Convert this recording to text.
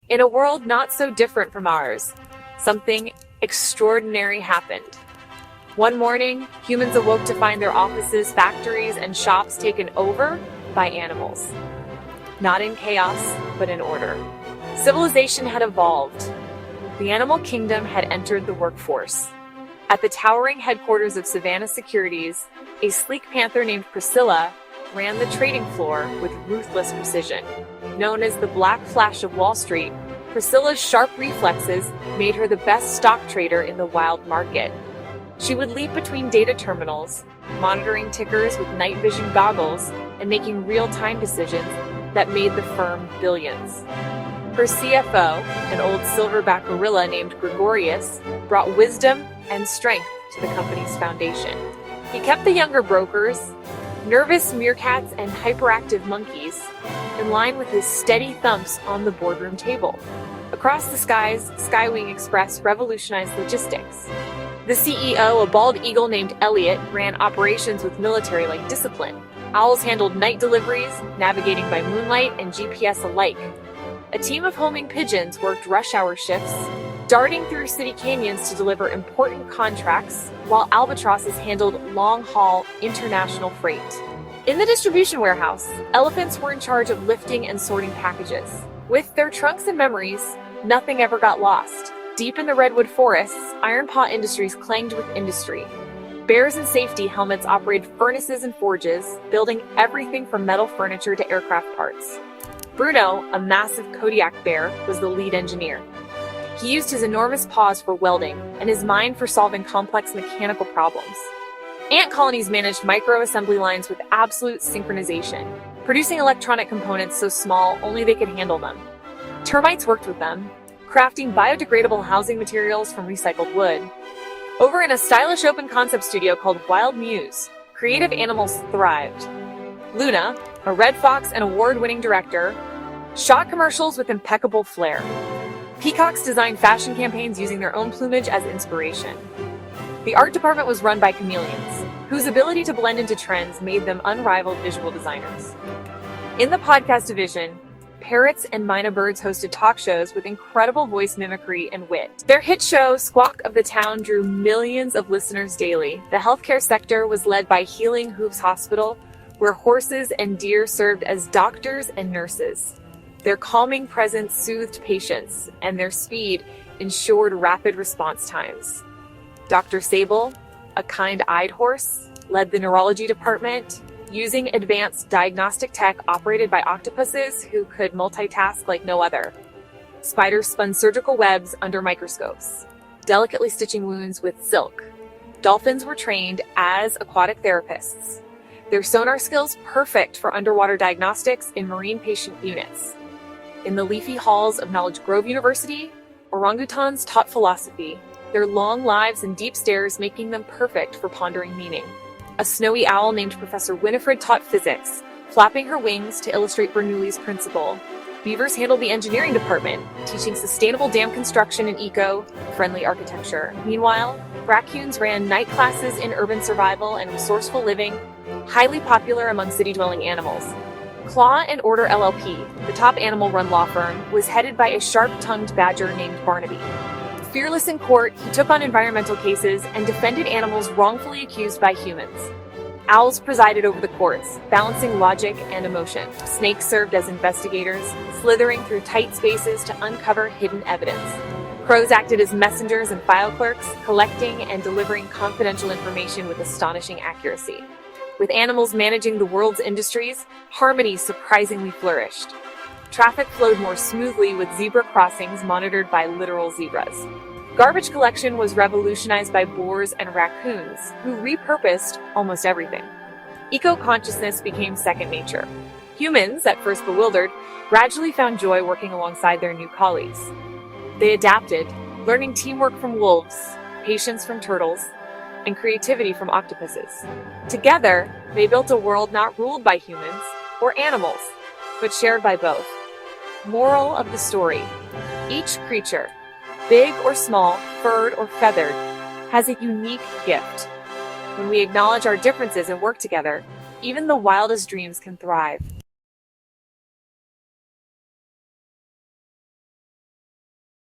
In a world not so different from ours, something extraordinary happened. One morning, humans awoke to find their offices, factories, and shops taken over by animals. Not in chaos, but in order. Civilization had evolved. The animal kingdom had entered the workforce. At the towering headquarters of Savannah Securities, a sleek panther named Priscilla ran the trading floor with ruthless precision. Known as the Black Flash of Wall Street, Priscilla's sharp reflexes made her the best stock trader in the wild market. She would leap between data terminals, monitoring tickers with night vision goggles, and making real-time decisions that made the firm billions. Her CFO, an old silverback gorilla named Gregorius, brought wisdom and strength to the company's foundation. He kept the younger brokers, nervous meerkats and hyperactive monkeys, in line with his steady thumps on the boardroom table. Across the skies, SkyWing Express revolutionized logistics. The CEO, a bald eagle named Eliot, ran operations with military-like discipline. Owls handled night deliveries, navigating by moonlight and GPS alike. A team of homing pigeons worked rush hour shifts, darting through city canyons to deliver important contracts, while albatrosses handled long-haul international freight. In the distribution warehouse, elephants were in charge of lifting and sorting packages. With their trunks and memories, nothing ever got lost. Deep in the redwood forests, Iron Paw Industries clanged with industry. Bears in safety helmets operated furnaces and forges, building everything from metal furniture to aircraft parts. Bruno, a massive Kodiak bear, was the lead engineer. He used his enormous paws for welding and his mind for solving complex mechanical problems. Ant colonies managed micro-assembly lines with absolute synchronization, producing electronic components so small only they could handle them. Termites worked with them, crafting biodegradable housing materials from recycled wood. Over in a stylish open concept studio called Wild Muse, creative animals thrived. Luna, a red fox and award-winning director, shot commercials with impeccable flair. Peacocks designed fashion campaigns using their own plumage as inspiration. The art department was run by chameleons, whose ability to blend into trends made them unrivaled visual designers. In the podcast division, parrots and mynah birds hosted talk shows with incredible voice mimicry and wit. Their hit show, Squawk of the Town, drew millions of listeners daily. The healthcare sector was led by Healing Hooves Hospital, where horses and deer served as doctors and nurses. Their calming presence soothed patients, and their speed ensured rapid response times. Dr. Sable, a kind-eyed horse, led the neurology department, using advanced diagnostic tech operated by octopuses who could multitask like no other. Spiders spun surgical webs under microscopes, delicately stitching wounds with silk. Dolphins were trained as aquatic therapists, their sonar skills perfect for underwater diagnostics in marine patient units. In the leafy halls of Knowledge Grove University, orangutans taught philosophy, their long lives and deep stares making them perfect for pondering meaning. A snowy owl named Professor Winifred taught physics, flapping her wings to illustrate Bernoulli's principle. Beavers handled the engineering department, teaching sustainable dam construction and eco-friendly architecture. Meanwhile, raccoons ran night classes in urban survival and resourceful living, highly popular among city-dwelling animals. Claw and Order LLP, the top animal-run law firm, was headed by a sharp-tongued badger named Barnaby. Fearless in court, he took on environmental cases and defended animals wrongfully accused by humans. Owls presided over the courts, balancing logic and emotion. Snakes served as investigators, slithering through tight spaces to uncover hidden evidence. Crows acted as messengers and file clerks, collecting and delivering confidential information with astonishing accuracy. With animals managing the world's industries, harmony surprisingly flourished. Traffic flowed more smoothly with zebra crossings monitored by literal zebras. Garbage collection was revolutionized by boars and raccoons, who repurposed almost everything. Eco-consciousness became second nature. Humans, at first bewildered, gradually found joy working alongside their new colleagues. They adapted, learning teamwork from wolves, patience from turtles, and creativity from octopuses. Together, they built a world not ruled by humans or animals, but shared by both. Moral of the story: each creature, big or small, furred or feathered, has a unique gift. When we acknowledge our differences and work together, even the wildest dreams can thrive.